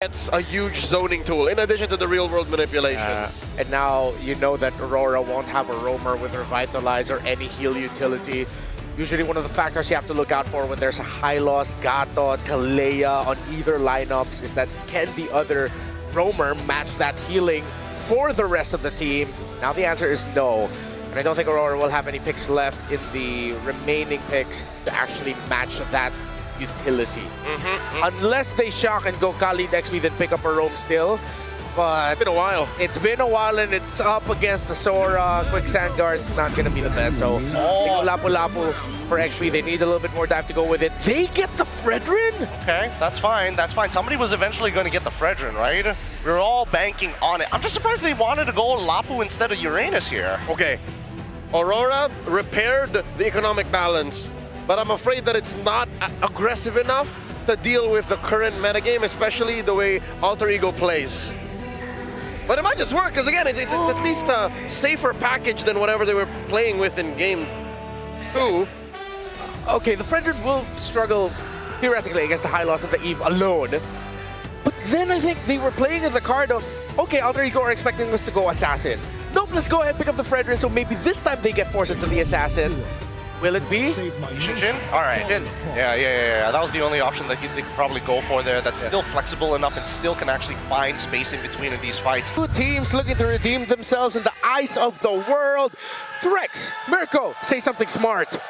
It's a huge zoning tool, in addition to the real-world manipulation. And now you know that Aurora won't have a roamer with Revitalize or any heal utility. Usually one of the factors you have to look out for when there's a high loss, Gatot, Kalea on either lineups is that can the other roamer match that healing for the rest of the team? Now the answer is no. And I don't think Aurora will have any picks left in the remaining picks to actually match that utility. Unless they shock and go Kali next week, then pick up a roam still. But It's been a while. It's been a while, and it's up against the Sora. Quicksand Guard's not going to be the best. So Lapu-Lapu for XP. They need a little bit more time to go with it. They get the Fredrin? Okay, that's fine. That's fine. Somebody was eventually going to get the Fredrin, right? We were all banking on it. I'm just surprised they wanted to go Lapu instead of Uranus here. Okay, Aurora repaired the economic balance, but I'm afraid that it's not aggressive enough to deal with the current metagame, especially the way Alter Ego plays. But it might just work, because again, it's at least a safer package than whatever they were playing with in game 2. Okay, the Fredrin will struggle theoretically against the high loss of the Eve alone. But then I think they were playing in the card of, okay, Alter Ego are expecting us to go Assassin. Nope, let's go ahead and pick up the Fredrin, so maybe this time they get forced into the Assassin. Will it be? Shin? All right. Shin. Yeah. That was the only option that they could probably go for there. That's still flexible enough and still can actually find space in between of these fights. Two teams looking to redeem themselves in the eyes of the world. Drex, Mirko, say something smart.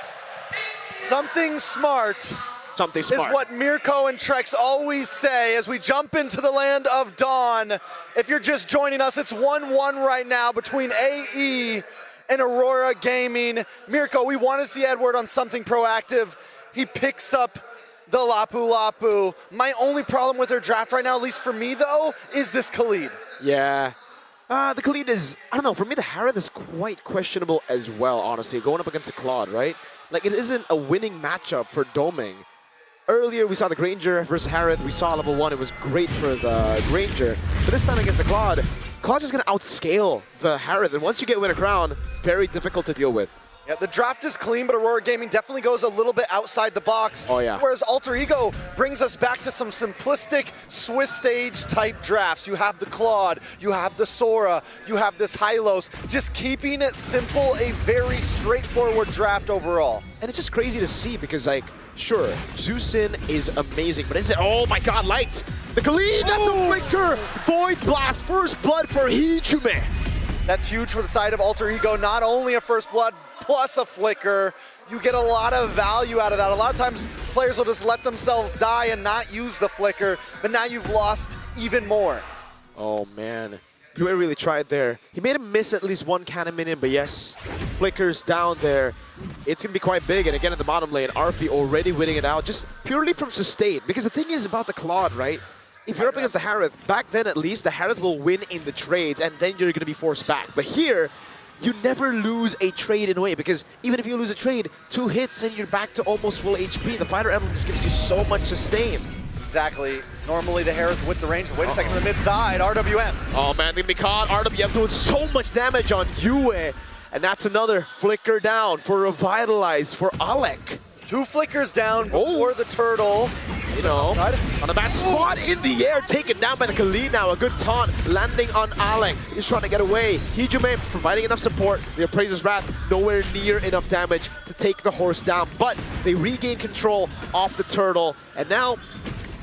Something smart. Something smart. Is what Mirko and Trex always say as we jump into the land of Dawn. If you're just joining us, it's 1-1 right now between AE and Aurora Gaming. Mirko, we want to see Edward on something proactive. He picks up the Lapu-Lapu. My only problem with their draft right now, at least for me though, is this Khalid. Yeah. The Khalid is, I don't know, for me the Harith is quite questionable as well, honestly, going up against the Claude, right? Like, it isn't a winning matchup for Doming. Earlier, we saw the Granger versus Harith. We saw level 1. It was great for the Granger. But this time against the Claude, Claude's just going to outscale the Harith. And once you get Winter Crown, very difficult to deal with. Yeah, the draft is clean, but Aurora Gaming definitely goes a little bit outside the box. Oh, yeah. Whereas Alter Ego brings us back to some simplistic Swiss stage type drafts. You have the Claude, you have the Sora, you have this Hylos. Just keeping it simple, a very straightforward draft overall. And it's just crazy to see because, like, sure, Zeusin is amazing, but is it, oh my god, light! The Khalid, that's a flicker! Void Blast, first blood for Hijume! That's huge for the side of Alter Ego, not only a first blood, plus a flicker. You get a lot of value out of that. A lot of times players will just let themselves die and not use the flicker, but now you've lost even more. Oh man, Yue really tried there. He made him miss at least one cannon minion, but yes, flickers down there. It's gonna be quite big, and again in the bottom lane, Arfi already winning it out, just purely from sustain. Because the thing is about the Claude, right? If you're up against the Harith, back then at least, the Harith will win in the trades, and then you're gonna be forced back. But here, you never lose a trade in a way, because even if you lose a trade, 2 hits and you're back to almost full HP. The Fighter Emblem just gives you so much sustain. Exactly. Normally the Harith with the range, but wait a second, to the mid side, RWM. Oh man, they caught. RWM doing so much damage on Yue. And that's another flicker down for Revitalize for Alec. 2 flickers down before the turtle. You know, on a bad spot in the air, taken down by the Khalid now. A good taunt landing on Alec. He's trying to get away. Hijume providing enough support. The Appraiser's Wrath nowhere near enough damage to take the horse down, but they regain control off the turtle, and now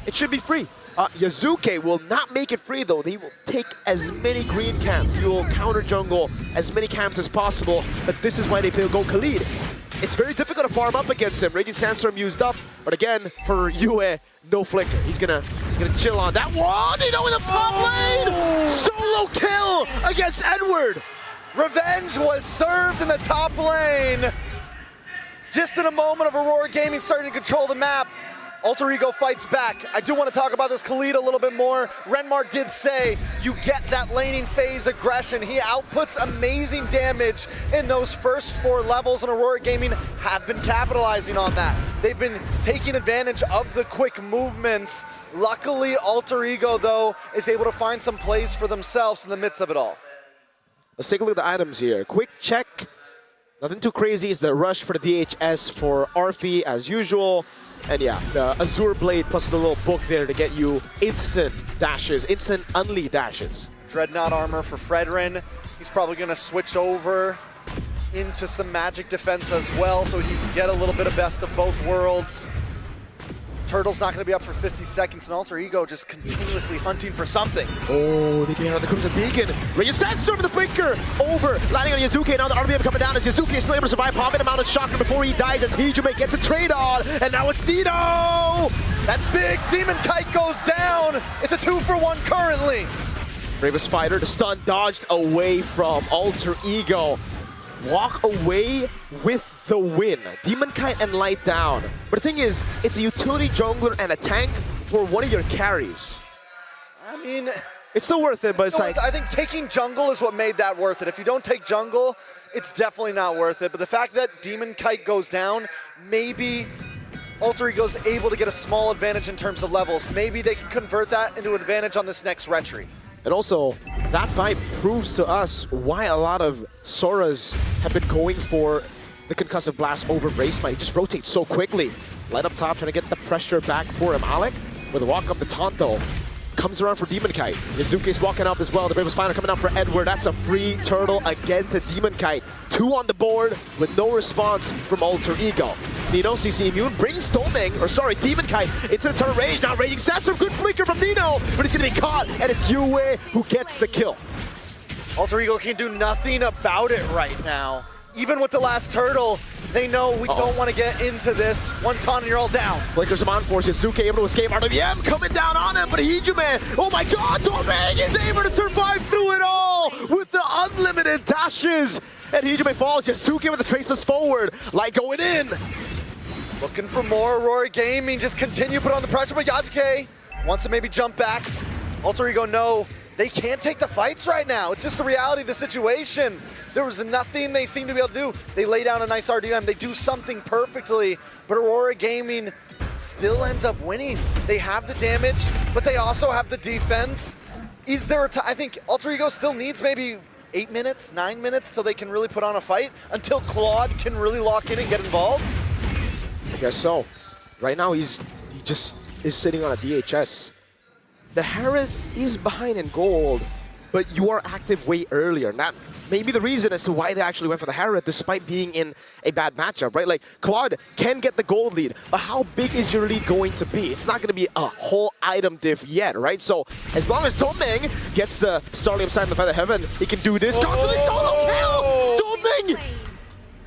it should be free. Yazuke will not make it free though. He will take as many green camps. He will counter jungle as many camps as possible, but this is why they go Khalid. It's very difficult to farm up against him. Raging Sandstorm used up, but again, for Yue, no flicker. He's gonna chill on that one. You know, in the top lane! Solo kill against Edward! Revenge was served in the top lane. Just in a moment of Aurora Gaming starting to control the map. Alter Ego fights back. I do want to talk about this Khalid a little bit more. Renmar did say you get that laning phase aggression. He outputs amazing damage in those first 4 levels, and Aurora Gaming have been capitalizing on that. They've been taking advantage of the quick movements. Luckily, Alter Ego, though, is able to find some plays for themselves in the midst of it all. Let's take a look at the items here. Quick check. Nothing too crazy. It's the rush for the DHS for Arfi as usual. And yeah, the Azure Blade plus the little book there to get you instant dashes, instant unlead dashes. Dreadnought armor for Fredrin. He's probably going to switch over into some magic defense as well, so he can get a little bit of best of both worlds. Turtle's not going to be up for 50 seconds, and Alter Ego just continuously hunting for something. Oh, they get out of the Crimson Beacon. Ryusetsu over the blinker. Over, landing on Yazuke. Now the RBM coming down as Yazuke is able to survive. Popping him out of shocker before he dies as Hijime gets a trade on. And now it's Nino! That's big. Demon Kite goes down. It's a 2-for-1 currently. Bravest Fighter, the stun dodged away from Alter Ego. Walk away with the win. Demon Kite and Light down. But the thing is, it's a utility jungler and a tank for one of your carries. I mean, it's still worth it, but it's like... I think taking jungle is what made that worth it. If you don't take jungle, it's definitely not worth it. But the fact that Demon Kite goes down, maybe Alter Ego's able to get a small advantage in terms of levels. Maybe they can convert that into an advantage on this next retry. And also, that fight proves to us why a lot of Soras have been going for the Concussive Blast over Bracemite. He just rotates so quickly. Light up top, trying to get the pressure back for him. Alec, with a walk up the Tonto, comes around for Demon Kite. Yazuke's walking up as well. The Bravest Fighter coming out for Edward. That's a free turtle again to Demon Kite. 2 on the board with no response from Alter Ego. Nino, CC immune, brings Demon Kite into the turtle range. Now Raging Sensor, good flicker from Nino, but he's gonna be caught, and it's Yue who gets the kill. Alter Ego can do nothing about it right now. Even with the last turtle, they know we don't want to get into this. One ton and you're all down. Blinkers him on force. Yazuke able to escape. RWM coming down on him, but Hijime, oh my god, Domeng is able to survive through it all with the unlimited dashes. And Hijime falls. Yazuke with the traceless forward. Light going in. Looking for more. Aurora Gaming just continue put on the pressure, but Yazuke wants to maybe jump back. Alter Ego, no. They can't take the fights right now. It's just the reality of the situation. There was nothing they seem to be able to do. They lay down a nice RDM. They do something perfectly, but Aurora Gaming still ends up winning. They have the damage, but they also have the defense. Is there a time? I think Alter Ego still needs maybe 8 minutes, 9 minutes till they can really put on a fight, until Claude can really lock in and get involved? I guess so. Right now, he just is sitting on a DHS. The Harith is behind in gold, but you are active way earlier. And that may be the reason as to why they actually went for the Harith despite being in a bad matchup, right? Like, Claude can get the gold lead, but how big is your lead going to be? It's not going to be a whole item diff yet, right? So, as long as Domeng gets the Starlium side of the Feather Heaven, he can do this. Constantly solo kill! Domeng!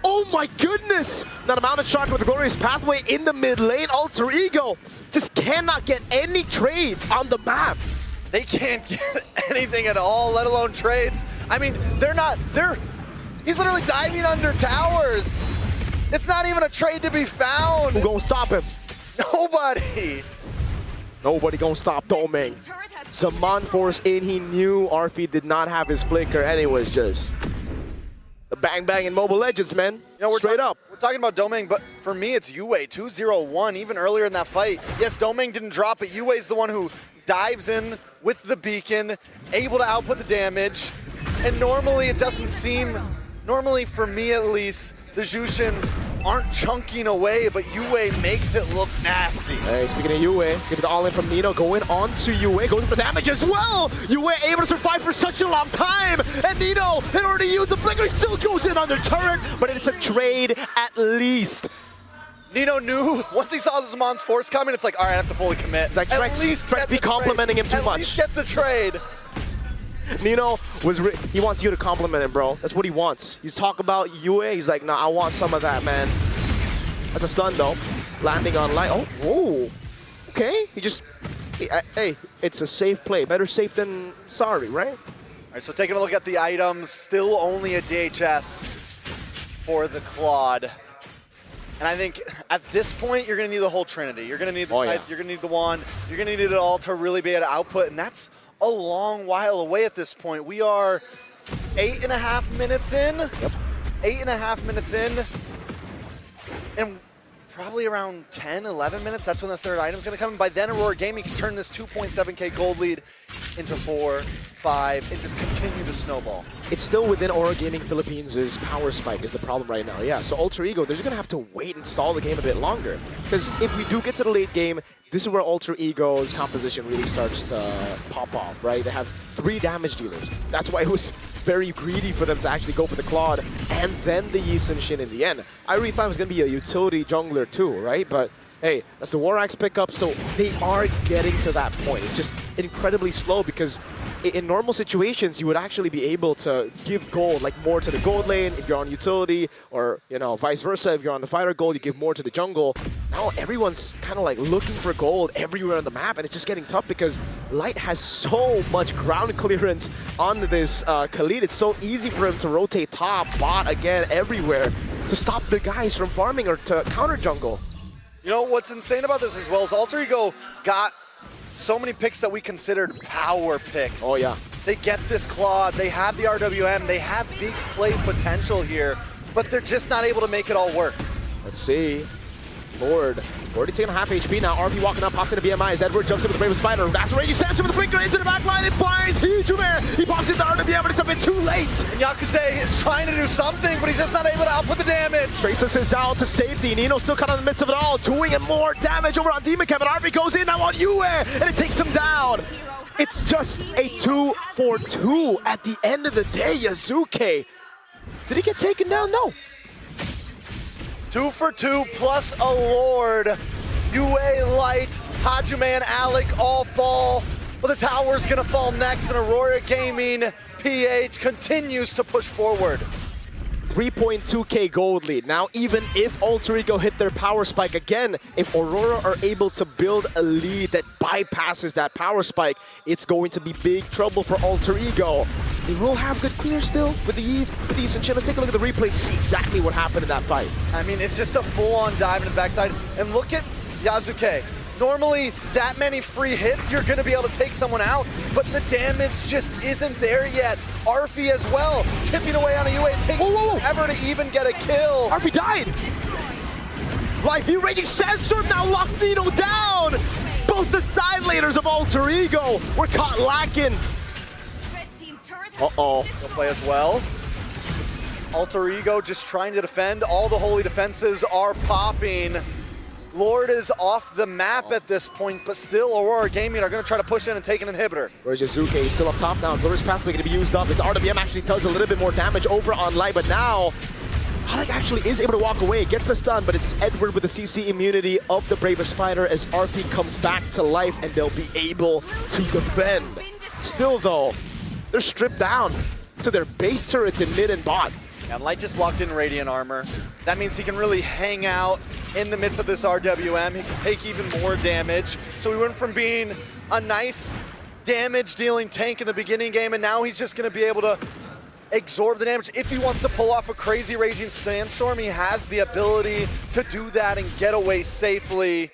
Oh my goodness! Now the Mountain Shock with the Glorious Pathway in the mid lane. Alter Ego just cannot get any trades on the map. They can't get anything at all, let alone trades. I mean, he's literally diving under towers. It's not even a trade to be found. Who gonna stop him? Nobody. Nobody gonna stop Domeng. Zaman Force in, he knew Arfi did not have his flicker, and it was just the bang bang in Mobile Legends, man. You know, straight up. We're talking about Domeng, but for me, it's Yue, 2-0-1, even earlier in that fight. Yes, Domeng didn't drop it. Yue's the one who dives in with the beacon, able to output the damage. And normally it doesn't seem, normally for me at least, the Jushins aren't chunking away, but Yue makes it look nasty. Hey, speaking of Yue, give it the all-in from Nino, going on to Yue, goes for damage as well! Yue able to survive for such a long time, and Nino had already used the flicker, he still goes in on their turret, but it's a trade at least. Nino knew, once he saw the Zaman's Force coming, it's like, all right, I have to fully commit. It's like Trex be complimenting him too much. At least get the trade. Nino he wants you to compliment him, bro. That's what he wants. You talk about Yue, he's like, nah, I want some of that, man. That's a stun, though. Landing on light. Oh, whoa. Okay, hey, it's a safe play. Better safe than sorry, right? All right, so taking a look at the items, still only a DHS for the Claude. And I think at this point, you're going to need the whole Trinity. You're going to need the Scythe, you're going to need the Wand, you're going to need it all to really be able to output, and that's a long while away at this point. We are 8.5 minutes in. Yep. 8.5 minutes in. And probably around 10, 11 minutes. That's when the third item's gonna come. And by then, Aurora Gaming can turn this 2.7K gold lead into 4, 5, and just continue the snowball. It's still within Aurora Gaming Philippines' power spike is the problem right now. Yeah, so Alter Ego, they're just going to have to wait and stall the game a bit longer. Because if we do get to the late game, this is where Alter Ego's composition really starts to pop off, right? They have 3 damage dealers. That's why it was very greedy for them to actually go for the Claude and then the Yi Sun Shin in the end. I really thought it was going to be a utility jungler too, right? But hey, that's the War Axe pickup, so they are getting to that point. It's just incredibly slow because in normal situations, you would actually be able to give gold, like more to the gold lane if you're on utility, or you know, vice versa. If you're on the fighter gold, you give more to the jungle. Now everyone's kind of like looking for gold everywhere on the map, and it's just getting tough because Light has so much ground clearance on this Khalid. It's so easy for him to rotate top, bot again, everywhere to stop the guys from farming or to counter jungle. You know, what's insane about this as well is Alter Ego got so many picks that we considered power picks. Oh, yeah. They get this Claude, they have the RWM, they have big play potential here, but they're just not able to make it all work. Let's see. Lord, already taking a half HP now. RP walking up, pops into BMI as Edward jumps into the Bravest Spider. That's where he sends him with the blinker into the back line. It finds Hijumer. He pops into RWM, but it's a bit too late. And Yakuze is trying to do something, but he's just not able to output the damage. Traces is out to safety. Nino still caught in the midst of it all, doing more damage over on Demon Cam, and RP goes in now on Yue, and it takes him down. It's just a 2-for-2 at the end of the day, Yazuke. Did he get taken down? No. 2 for 2 plus a Lord. Yue, Light, Hajime, and Alec all fall, but the tower's gonna fall next, and Aurora Gaming PH continues to push forward. 3.2K gold lead. Now, even if Alter Ego hit their power spike again, if Aurora are able to build a lead that bypasses that power spike, it's going to be big trouble for Alter Ego. They will have good clear still with the Yi Sun Shin. Let's take a look at the replay to see exactly what happened in that fight. I mean, it's just a full-on dive in the backside. And look at Yazuke. Normally, that many free hits, you're going to be able to take someone out, but the damage just isn't there yet. Arfi as well, chipping away on a Yue. It takes forever to even get a kill. Arfi died! Live View Raging Sandstorm now locked Nino down! Both the side laners of Alter Ego were caught lacking. Uh-oh. They'll play as well. Alter Ego just trying to defend. All the holy defenses are popping. Lord is off the map at this point, but still Aurora Gaming are going to try to push in and take an inhibitor. Where's Yazuke? He's still up top now. Blur's pathway going to be used up. The RWM actually does a little bit more damage over on Light, but now Alec actually is able to walk away, gets the stun, but it's Edward with the CC immunity of the Bravest Spider as RP comes back to life, and they'll be able to defend. Still though, they're stripped down to their base turrets in mid and bot. And Light just locked in Radiant Armor. That means he can really hang out in the midst of this RWM. He can take even more damage. So we went from being a nice damage-dealing tank in the beginning game, and now he's just going to be able to absorb the damage. If he wants to pull off a crazy Raging Sandstorm, he has the ability to do that and get away safely.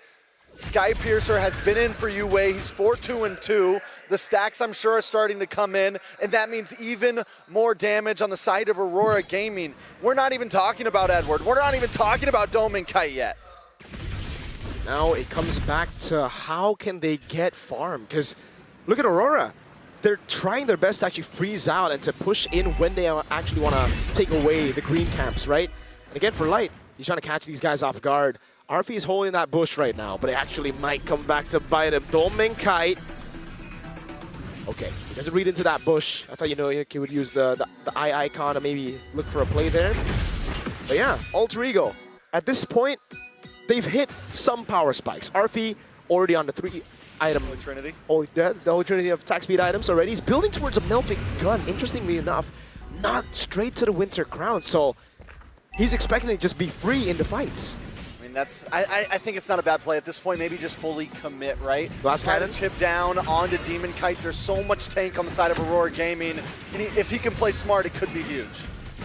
Skypiercer has been in for Yue. He's 4-2-2. The stacks, I'm sure, are starting to come in, and that means even more damage on the side of Aurora Gaming. We're not even talking about Edward. We're not even talking about Dome and Kite yet. Now it comes back to how can they get farm? Because look at Aurora. They're trying their best to actually freeze out and to push in when they actually want to take away the green camps, right? And again, for Light, he's trying to catch these guys off guard. Arfi is holding that bush right now, but it actually might come back to bite him. Dome and Kite. Okay, he doesn't read into that bush. I thought, you know, he would use the eye icon to maybe look for a play there. But yeah, Alter Ego. At this point, they've hit some power spikes. Arfi already on the 3-item. Holy Trinity. The Holy Trinity of attack speed items already. He's building towards a melting gun, interestingly enough, not straight to the Winter Crown. So he's expecting to just be free in the fights. I think it's not a bad play at this point. Maybe just fully commit, right? Last Try cannon. to chip down onto Demon Kite. There's so much tank on the side of Aurora Gaming. And if he can play smart, it could be huge.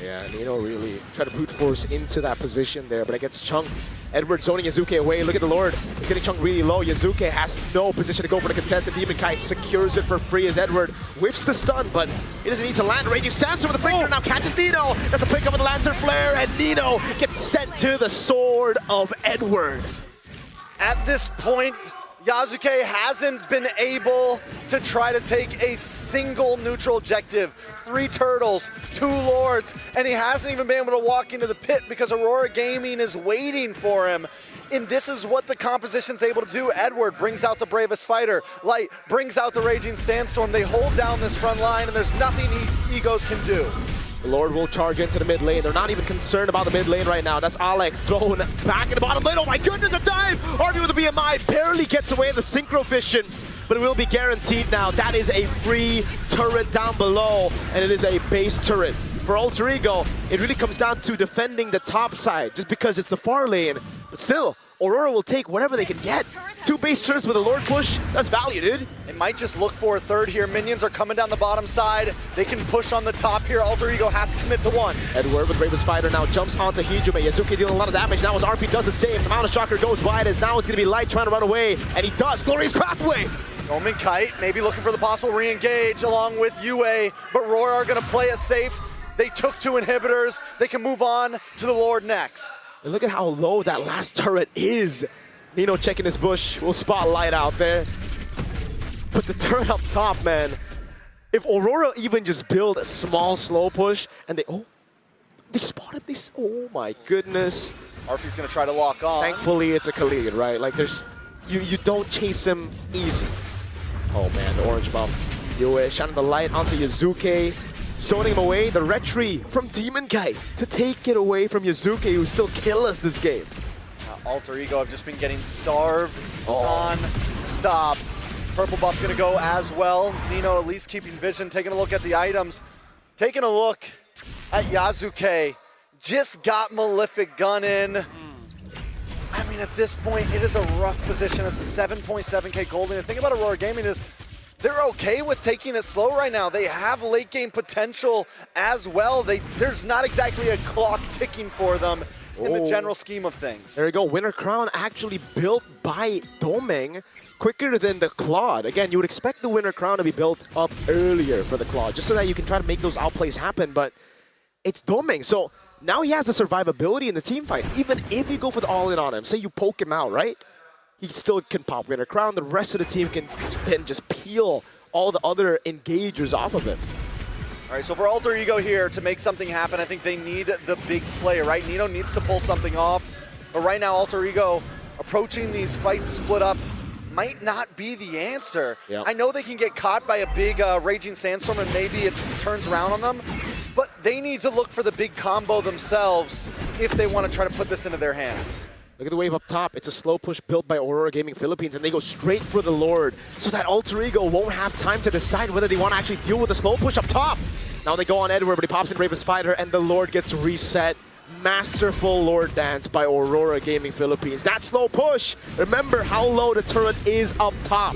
Yeah, Nino really tried to brute force into that position there, but it gets chunked. Edward zoning Yazuke away. Look at the Lord. He's getting chunked really low. Yazuke has no position to go for the contest, and Demon Kite secures it for free as Edward whips the stun, but he doesn't need to land. Raging Sandstorm with the breaker now catches Nino. That's a pick up with the Lancer Flare, and Nino gets sent to the sword of Edward. At this point, Yazuke hasn't been able to try to take a single neutral objective. 3 turtles, 2 lords, and he hasn't even been able to walk into the pit because Aurora Gaming is waiting for him. And this is what the composition's able to do. Edward brings out the bravest fighter. Light brings out the Raging Sandstorm. They hold down this front line, and there's nothing these egos can do. The Lord will charge into the mid lane. They're not even concerned about the mid lane right now. That's Alec thrown back in the bottom lane. Oh my goodness, a dive! RB with the BMI barely gets away in the Synchro Fission, but it will be guaranteed now. That is a free turret down below, and it is a base turret. For Alter Ego, it really comes down to defending the top side, just because it's the far lane. But still, Aurora will take whatever they can get. 2 base turrets with a Lord push, that's value, dude. They might just look for a third here. Minions are coming down the bottom side. They can push on the top here. Alter Ego has to commit to 1. Edward with Bravest Fighter now jumps onto Hijume. Yazuki dealing a lot of damage. Now as RP does the same, the Mountain Shocker goes wide as now it's going to be Light trying to run away, and he does. Glorious Pathway! Omen Kite maybe looking for the possible re-engage along with UA, but RORA are going to play it safe. They took 2 inhibitors. They can move on to the Lord next. And look at how low that last turret is. Nino checking his bush. We'll spot Light out there. But the turret up top, man. If Aurora even just build a small slow push and they spotted this. Oh my goodness. Arfie's going to try to lock on. Thankfully, it's a Khalid, right? Like you don't chase him easy. Oh man, the orange buff. Yue shining the light onto Yazuke. Zoning him away, the retry from Demon Kite to take it away from Yazuke, who still kill us this game. Alter Ego have just been getting starved non-stop. Purple buff gonna go as well. Nino at least keeping vision, taking a look at the items. Taking a look at Yazuke. Just got Malefic Gun in. I mean, at this point, it is a rough position. It's a 7.7k gold. And the thing about Aurora Gaming is they're okay with taking it slow right now. They have late game potential as well. There's not exactly a clock ticking for them in the general scheme of things. There you go. Winter Crown actually built by Domeng quicker than the Claude. Again, you would expect the Winter Crown to be built up earlier for the Claude, just so that you can try to make those outplays happen, but it's Domeng. So now he has the survivability in the team fight. Even if you go for the all-in on him, say you poke him out, right? He still can pop Winter Crown. The rest of the team can then just peel all the other engagers off of him. All right, so for Alter Ego here to make something happen, I think they need the big play, right? Nino needs to pull something off, but right now Alter Ego approaching these fights split up might not be the answer. Yep. I know they can get caught by a big Raging Sandstorm and maybe it turns around on them, but they need to look for the big combo themselves if they want to try to put this into their hands. Look at the wave up top. It's a slow push built by Aurora Gaming Philippines, and they go straight for the Lord, so that Alter Ego won't have time to decide whether they want to actually deal with the slow push up top. Now they go on Edward, but he pops in Bravest Fighter, and the Lord gets reset. Masterful Lord dance by Aurora Gaming Philippines. That slow push, remember how low the turret is up top.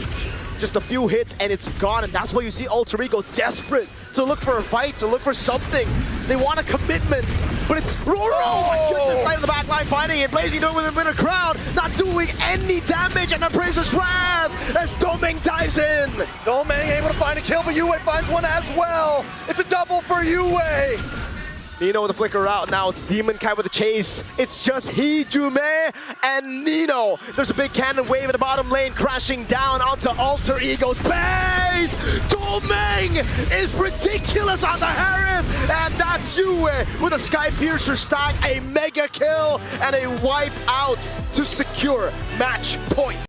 Just a few hits, and it's gone, and that's why you see Alter Ego desperate to look for a fight, to look for something. They want a commitment, but it's RORA! Oh my goodness, right in the back line fighting it. Blazing doing with a Winter Crown, not doing any damage, and then Praise's Wrath as Domeng dives in. Domeng able to find a kill, but Yue finds one as well. It's a double for Yue. Nino with the flicker out. Now it's Demon Kite with the chase. It's just Hijume and Nino. There's a big cannon wave in the bottom lane crashing down onto Alter Ego's base. Domeng is ridiculous on the Harith. And that's Yue with a Sky Piercer stack, a mega kill, and a wipe out to secure match point.